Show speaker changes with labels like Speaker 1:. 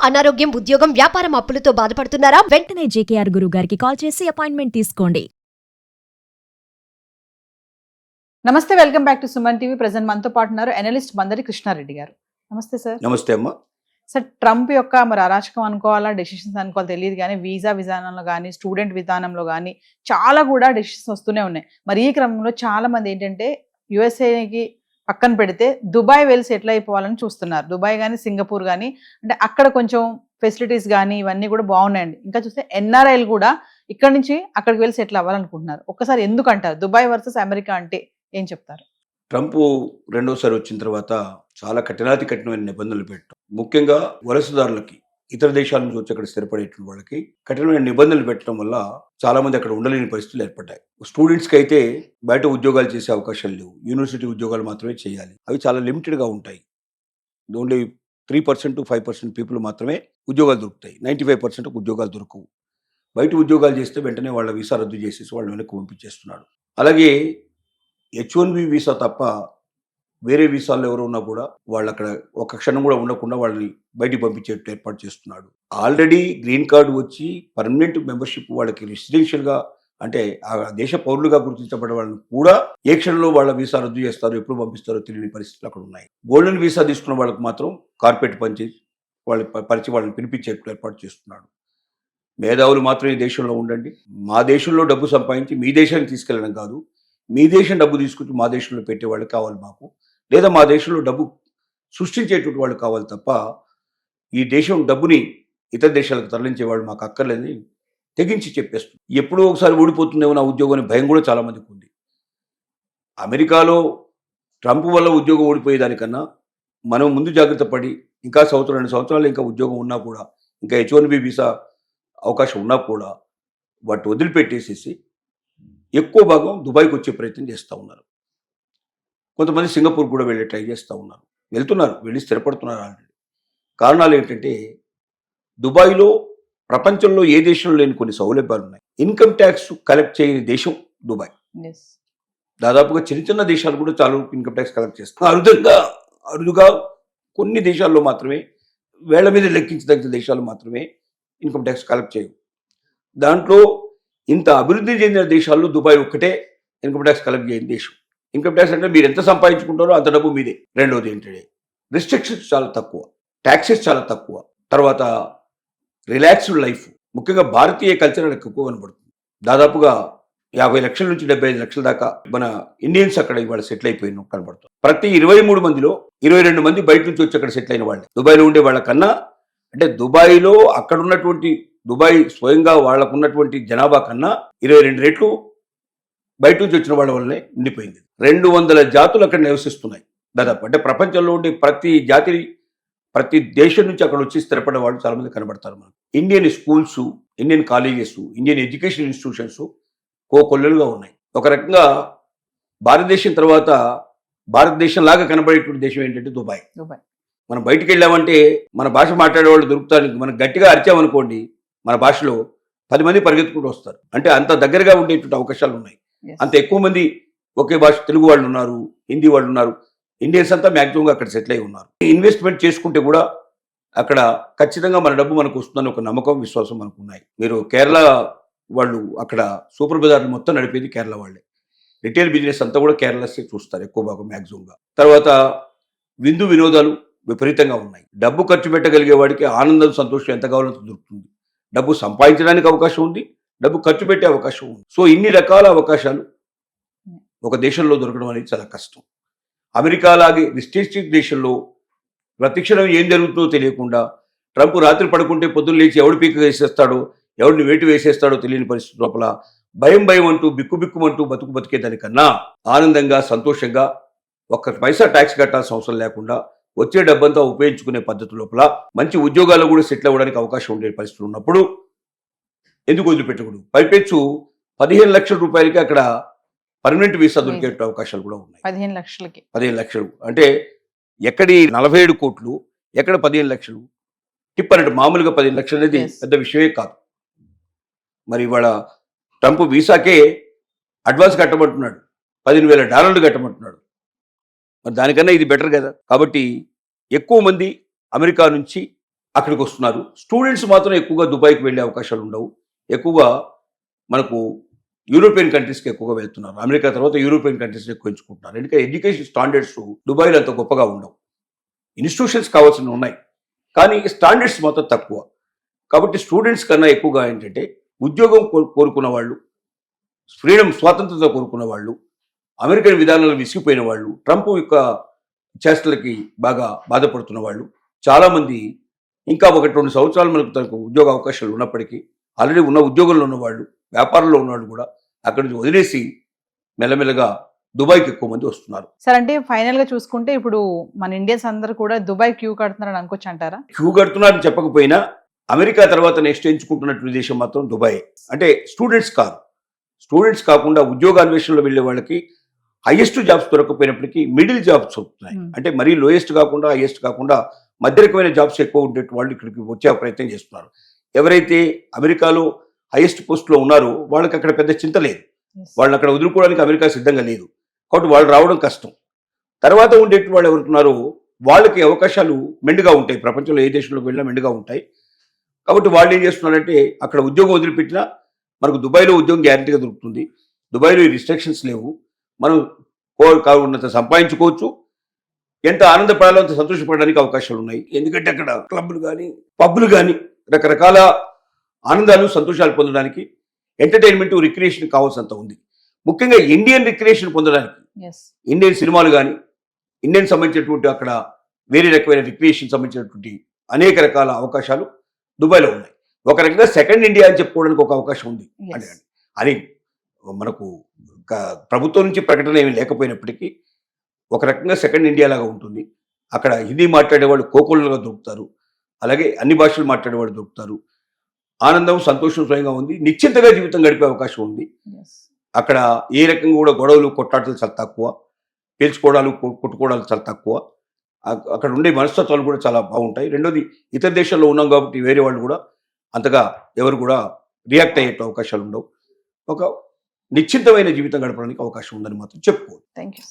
Speaker 1: అనారోగ్యం, ఉద్యోగం, వ్యాపారం అప్పులతో బాధపడుతున్నారా?
Speaker 2: వెంటనే జేకేఆర్ గురువు గారికి కాల్ చేసి అపాయింట్మెంట్ తీసుకోండి.
Speaker 3: నమస్తే, welcome back to Suman TV. Present మనతో పాటు ఉన్నారు అనలిస్ట్ మందరి కృష్ణారెడ్డి గారు. నమస్తే సార్.
Speaker 4: నమస్తే అమ్మా.
Speaker 3: సార్, ట్రంప్ యొక్క మరి అరాచకం అనుకోవాలా, డెసిషన్స్ అనుకోవాలో తెలియదు కానీ వీసా విధానంలో కానీ స్టూడెంట్ విధానంలో కానీ చాలా కూడా డెసిషన్స్ వస్తూనే ఉన్నాయి. మరి ఈ క్రమంలో చాలా మంది ఏంటంటే యుఎస్ఏకి పక్కన పెడితే దుబాయ్ వెళ్ళి సెటిల్ అయిపోవాలని చూస్తున్నారు. దుబాయ్ కానీ సింగపూర్ కానీ, అంటే అక్కడ కొంచెం ఫెసిలిటీస్ కానీ ఇవన్నీ కూడా బాగున్నాయండి. ఇంకా చూస్తే ఎన్ఆర్ఐలు కూడా ఇక్కడ నుంచి అక్కడికి వెళ్ళి సెటిల్ అవ్వాలనుకుంటున్నారు. ఒక్కసారి ఎందుకు అంటారు దుబాయ్ వర్సెస్ అమెరికా అంటే ఏం చెప్తారు?
Speaker 4: ట్రంప్ రెండోసారి వచ్చిన తర్వాత చాలా కఠినమైన నిబంధనలు పెట్టడం, ముఖ్యంగా వలసదారులకి, ఇతర దేశాల నుంచి వచ్చి అక్కడ స్థిరపడేటువంటి వాళ్ళకి కఠినమైన నిబంధనలు పెట్టడం వల్ల చాలా మంది అక్కడ ఉండలేని పరిస్థితులు ఏర్పడ్డాయి. స్టూడెంట్స్కి అయితే బయట ఉద్యోగాలు చేసే అవకాశాలు లేవు. యూనివర్సిటీ ఉద్యోగాలు మాత్రమే చేయాలి. అవి చాలా లిమిటెడ్గా ఉంటాయి. ఓన్లీ 3% to 5% పీపుల్ మాత్రమే ఉద్యోగాలు దొరుకుతాయి. 95% ఉద్యోగాలు దొరకవు. బయట ఉద్యోగాలు చేస్తే వెంటనే వాళ్ళ వీసా రద్దు చేసేసి వాళ్ళని వెనక్కి పంపించేస్తున్నాడు. అలాగే H1B వీసా తప్ప వేరే వీసాల్లో ఎవరు ఉన్నా కూడా వాళ్ళు అక్కడ ఒక క్షణం కూడా ఉండకుండా వాళ్ళని బయటికి పంపించేట్టు ఏర్పాటు చేస్తున్నాడు. ఆల్రెడీ గ్రీన్ కార్డు వచ్చి పర్మనెంట్ మెంబర్షిప్ వాళ్ళకి రెసిడెన్షియల్గా, అంటే ఆ దేశ పౌరులుగా గుర్తించబడే వాళ్ళని కూడా ఏ క్షణంలో వాళ్ళ వీసా రద్దు చేస్తారో, ఎప్పుడు పంపిస్తారో తెలియని పరిస్థితులు అక్కడ ఉన్నాయి. గోల్డెన్ వీసా తీసుకున్న వాళ్ళకి మాత్రం కార్పొరేట్ పంచి వాళ్ళని పిలిపించేట్టు ఏర్పాటు చేస్తున్నాడు. మేధావులు మాత్రం ఈ దేశంలో ఉండండి, మా దేశంలో డబ్బు సంపాదించి మీ దేశానికి తీసుకెళ్ళడం కాదు, మీ దేశం డబ్బు తీసుకొచ్చి మా దేశంలో పెట్టేవాళ్ళు కావాలి మాకు, లేదా మా దేశంలో డబ్బు సృష్టించేటువంటి వాళ్ళు కావాలి తప్ప ఈ దేశం డబ్బుని ఇతర దేశాలకు తరలించేవాళ్ళు మాకు అక్కర్లేదని తెగించి చెప్పేస్తుంది. ఎప్పుడో ఒకసారి ఊడిపోతుందేమో నా ఉద్యోగం అనే భయం కూడా చాలామందికి ఉంది. అమెరికాలో ట్రంప్ వల్ల ఉద్యోగం ఊడిపోయేదానికన్నా మనం ముందు జాగ్రత్త పడి ఇంకా 2 సంవత్సరాలు ఇంకా ఉద్యోగం ఉన్నా కూడా, ఇంకా H1B వీసా అవకాశం ఉన్నా కూడా వాటి వదిలిపెట్టేసేసి ఎక్కువ భాగం దుబాయ్కి వచ్చే ప్రయత్నం చేస్తూ ఉన్నారు. కొంతమంది సింగపూర్ కూడా వెళ్ళి ట్రై చేస్తూ ఉన్నారు, వెళ్తున్నారు, వెళ్ళి స్థిరపడుతున్నారు ఆల్రెడీ. కారణాలు ఏంటంటే దుబాయ్లో ప్రపంచంలో ఏ దేశంలో లేని కొన్ని సౌలభ్యాలు ఉన్నాయి. ఇన్కమ్ ట్యాక్స్ కలెక్ట్ చేయని దేశం దుబాయ్. దాదాపుగా చిన్న దేశాలు కూడా చాలా ఇన్కమ్ ట్యాక్స్ కలెక్ట్ చేస్తారు. అరుదుగా కొన్ని దేశాల్లో మాత్రమే, వేళ్ల మీద లెక్కించదగిన దేశాలు మాత్రమే ఇన్కమ్ ట్యాక్స్ కలెక్ట్ చేయవు. దాంట్లో ఇంత అభివృద్ధి చెందిన దేశాల్లో దుబాయ్ ఒక్కటే ఇన్కమ్ ట్యాక్స్ కలెక్ట్ చేయని దేశం. ఇన్కమ్ ట్యాక్స్ అంటే మీరు ఎంత సంపాదించుకుంటారో అంత డబ్బు మీదే. రెండోది ఏంటంటే రిస్ట్రిక్షన్స్ చాలా తక్కువ, ట్యాక్సెస్ చాలా తక్కువ, తర్వాత రిలాక్స్డ్ లైఫ్. ముఖ్యంగా భారతీయ కల్చర్ ఎక్కువ కనబడుతుంది. దాదాపుగా 50 లక్షల నుంచి 75 లక్షల దాకా మన ఇండియన్స్ అక్కడ ఇవాళ సెటిల్ అయిపోయిన కనబడుతుంది. ప్రతి 23 మందిలో 22 మంది బయట నుంచి వచ్చి అక్కడ సెటిల్ అయిన వాళ్ళే. దుబాయ్లో ఉండే వాళ్ళకన్నా, అంటే దుబాయ్లో అక్కడ ఉన్నటువంటి దుబాయ్ స్వయంగా వాళ్ళకున్నటువంటి జనాభా కన్నా 22 రెట్లు బయట నుంచి వచ్చిన వాళ్ళ వల్లనే ఉండిపోయింది. 200 జాతులు అక్కడ నివసిస్తున్నాయి దాదాపు. అంటే ప్రపంచంలో ఉండే ప్రతి దేశం నుంచి అక్కడ వచ్చి స్థిరపడే వాళ్ళు చాలా మంది కనబడతారు మనకు. Indian schools, Indian colleges, Indian education institutions కోకొల్లలుగా ఉన్నాయి. ఒక రకంగా భారతదేశం తర్వాత భారతదేశం లాగా కనబడేటువంటి దేశం ఏంటంటే దుబాయ్. మనం బయటికి వెళ్ళామంటే మన భాష మాట్లాడే వాళ్ళు దొరుకుతారు. మనం గట్టిగా అరిచామనుకోండి, మన భాషలో 10 మంది పరిగెత్తుకుంటూ వస్తారు. అంటే అంత దగ్గరగా ఉండేటువంటి అవకాశాలు ఉన్నాయి. అంత ఎక్కువ మంది ఒకే భాష, తెలుగు వాళ్ళు ఉన్నారు, హిందీ వాళ్ళు ఉన్నారు, ఇండియన్స్ అంతా మ్యాక్సిమంగా అక్కడ సెటిల్ అయి ఉన్నారు. ఇన్వెస్ట్మెంట్ చేసుకుంటే కూడా అక్కడ ఖచ్చితంగా మన డబ్బు మనకు వస్తుందని ఒక నమ్మకం, విశ్వాసం మనకు ఉన్నాయి. మీరు కేరళ వాళ్ళు అక్కడ సూపర్ బజార్లు మొత్తం నడిపేది కేరళ వాళ్ళే. రిటైల్ బిజినెస్ అంతా కూడా కేరళసే చూస్తారు ఎక్కువ భాగం మ్యాక్సిమంగా. తర్వాత విందు వినోదాలు విపరీతంగా ఉన్నాయి. డబ్బు ఖర్చు పెట్టగలిగే వాడికి ఆనందం, సంతోషం ఎంత కావాలో దొరుకుతుంది. డబ్బు సంపాదించడానికి అవకాశం ఉంది, డబ్బు ఖర్చు పెట్టే అవకాశం ఉంది. సో ఇన్ని రకాల అవకాశాలు ఒక దేశంలో దొరకడం అనేది చాలా కష్టం. అమెరికా లాగే రిస్ట్రిక్టెడ్ దేశంలో ప్రతిక్షణం ఏం జరుగుతుందో తెలియకుండా, ట్రంప్ రాత్రి పడుకుంటే పొద్దున్న లేచి ఎవడు పీక వేసేస్తాడో, ఎవడిని వేటు వేసేస్తాడో తెలియని పరిస్థితి లోపల భయం అంటూ బిక్కుమంటూ బతికేదానికన్నా ఆనందంగా, సంతోషంగా, ఒక్క పైసా ట్యాక్స్ కట్టాల్సిన అవసరం లేకుండా వచ్చే డబ్బంతా ఉపయోగించుకునే పద్ధతి లోపల మంచి ఉద్యోగాల్లో కూడా సెటిల్ అవ్వడానికి అవకాశం ఉండే పరిస్థితులు ఉన్నప్పుడు ఎందుకు వదిలిపెట్టకూడదు? పైపెచ్చు 15 లక్షల రూపాయలకి అక్కడ పర్మనెంట్ వీసా దొరికే అవకాశాలు కూడా ఉన్నాయి. 15 లక్షలు అంటే ఎక్కడి 47 కోట్లు, ఎక్కడ 15 లక్షలు? టిప్ అన్నట్టు మామూలుగా 15 లక్షలు అనేది పెద్ద విషయమే కాదు. మరి ఇవాళ ట్రంప్ వీసాకే అడ్వాన్స్ కట్టమంటున్నాడు, $15,000 కట్టమంటున్నాడు. మరి దానికన్నా ఇది బెటర్ కదా. కాబట్టి ఎక్కువ మంది అమెరికా నుంచి అక్కడికి వస్తున్నారు. స్టూడెంట్స్ మాత్రం ఎక్కువగా దుబాయ్కి వెళ్ళే అవకాశాలు ఉండవు. ఎక్కువగా మనకు యూరోపియన్ కంట్రీస్కి ఎక్కువగా వెళ్తున్నారు. అమెరికా తర్వాత యూరోపియన్ కంట్రీస్ని ఎక్కువ ఎంచుకుంటున్నారు. ఎందుకంటే ఎడ్యుకేషన్ స్టాండర్డ్స్ దుబాయ్లో అంత గొప్పగా ఉండవు. ఇన్స్టిట్యూషన్స్ కావాల్సినవి ఉన్నాయి, కానీ స్టాండర్డ్స్ మాత్రం తక్కువ. కాబట్టి స్టూడెంట్స్ కన్నా ఎక్కువగా ఏంటంటే ఉద్యోగం కోరుకున్న వాళ్ళు, ఫ్రీడమ్ స్వాతంత్రత కోరుకున్న వాళ్ళు, అమెరికన్ విధానాలు విసిగిపోయిన వాళ్ళు, ట్రంప్ యొక్క చేష్టలకి బాగా బాధపడుతున్న వాళ్ళు చాలామంది ఇంకా 1-2 సంవత్సరాలు మనకు తనకు ఉద్యోగ అవకాశాలు ఉన్నప్పటికీ ఆల్రెడీ ఉన్న ఉద్యోగంలో ఉన్నవాళ్ళు, వ్యాపారంలో ఉన్నవాళ్ళు కూడా అక్కడి నుంచి వదిలేసి మెల్లమెల్లగా దుబాయ్కి ఎక్కువ మంది వస్తున్నారు.
Speaker 3: సార్ అంటే ఫైనల్ గా చూసుకుంటే ఇప్పుడు మన ఇండియన్స్ అందరూ కూడా దుబాయ్ క్యూ కడుతున్నారని అనుకోవచ్చు అంటారా?
Speaker 4: క్యూ కడుతున్నారని చెప్పకపోయినా అమెరికా తర్వాత నెక్స్ట్ ఎంచుకుంటున్నటువంటి దేశం మాత్రం దుబాయ్. అంటే స్టూడెంట్స్ కాదు, స్టూడెంట్స్ కాకుండా ఉద్యోగాన్వేషణలో వెళ్ళే వాళ్ళకి హైయెస్ట్ జాబ్స్ దొరకకపోయినప్పటికీ మిడిల్ జాబ్స్ వస్తున్నాయి. అంటే మరీ లోయెస్ట్ కాకుండా హైయెస్ట్ కాకుండా మధ్య రకమైన జాబ్స్ ఎక్కువ ఉండే వాళ్ళు ఇక్కడికి వచ్చే ప్రయత్నం చేస్తున్నారు. ఎవరైతే అమెరికాలో హైయెస్ట్ పోస్ట్లో ఉన్నారో వాళ్ళకి అక్కడ పెద్ద చింత లేదు. వాళ్ళని అక్కడ వదులుకోవడానికి అమెరికా సిద్ధంగా లేదు. కాబట్టి వాళ్ళు రావడం కష్టం. తర్వాత ఉండే వాళ్ళు ఎవరున్నారో వాళ్ళకి అవకాశాలు మెండుగా ఉంటాయి. ప్రపంచంలో ఏ దేశంలోకి వెళ్ళినా మెండుగా ఉంటాయి. కాబట్టి వాళ్ళు ఏం చేస్తున్నారంటే అక్కడ ఉద్యోగం వదిలిపెట్టినా మనకు దుబాయ్లో ఉద్యోగం గ్యారంటీగా దొరుకుతుంది. దుబాయ్లో ఈ రిస్ట్రిక్షన్స్ లేవు. మనం కావాలంత సంపాదించుకోవచ్చు. ఎంత ఆనందపడాలో అంత సంతోషపడడానికి అవకాశాలు ఉన్నాయి. ఎందుకంటే అక్కడ క్లబ్లు కానీ పబ్బులు కానీ రకరకాల ఆనందాలు సంతోషాలు పొందడానికి ఎంటర్టైన్మెంట్ రిక్రియేషన్ కావాల్సినంత ఉంది. ముఖ్యంగా ఇండియన్ రిక్రియేషన్ పొందడానికి ఇండియన్ సినిమాలు కానీ ఇండియన్ సంబంధించినటువంటి అక్కడ వేరే రకమైన రిక్రియేషన్ సంబంధించినటువంటి అనేక రకాల అవకాశాలు దుబాయ్లో ఉన్నాయి. ఒక రకంగా సెకండ్ ఇండియా అని చెప్పుకోవడానికి ఒక అవకాశం ఉంది. అని మనకు ప్రభుత్వం నుంచి ప్రకటన ఏమీ లేకపోయినప్పటికీ ఒక రకంగా సెకండ్ ఇండియా లాగా ఉంటుంది. అక్కడ హిందీ మాట్లాడేవాళ్ళు కోకొల్లుగా దొరుకుతారు, అలాగే అన్ని భాషలు మాట్లాడేవాళ్ళు దొరుకుతారు. ఆనందం సంతోషం స్వయంగా ఉంది. నిశ్చింతగా జీవితం గడిపే అవకాశం ఉంది. అక్కడ ఏ రకంగా కూడా గొడవలు కొట్టాటలు చాలా తక్కువ, పేల్చుకోవడాలు కొట్టుకోవడాలు చాలా తక్కువ. అక్కడ ఉండే మనస్తత్వాలు కూడా చాలా బాగుంటాయి. రెండోది ఇతర దేశాల్లో ఉన్నాం కాబట్టి వేరే వాళ్ళు కూడా అంతగా ఎవరు కూడా రియాక్ట్ అయ్యే అవకాశాలు ఉండవు. ఒక నిశ్చింతమైన జీవితం గడపడానికి అవకాశం ఉందని మాత్రం చెప్పుకోవచ్చు.
Speaker 3: Thank you.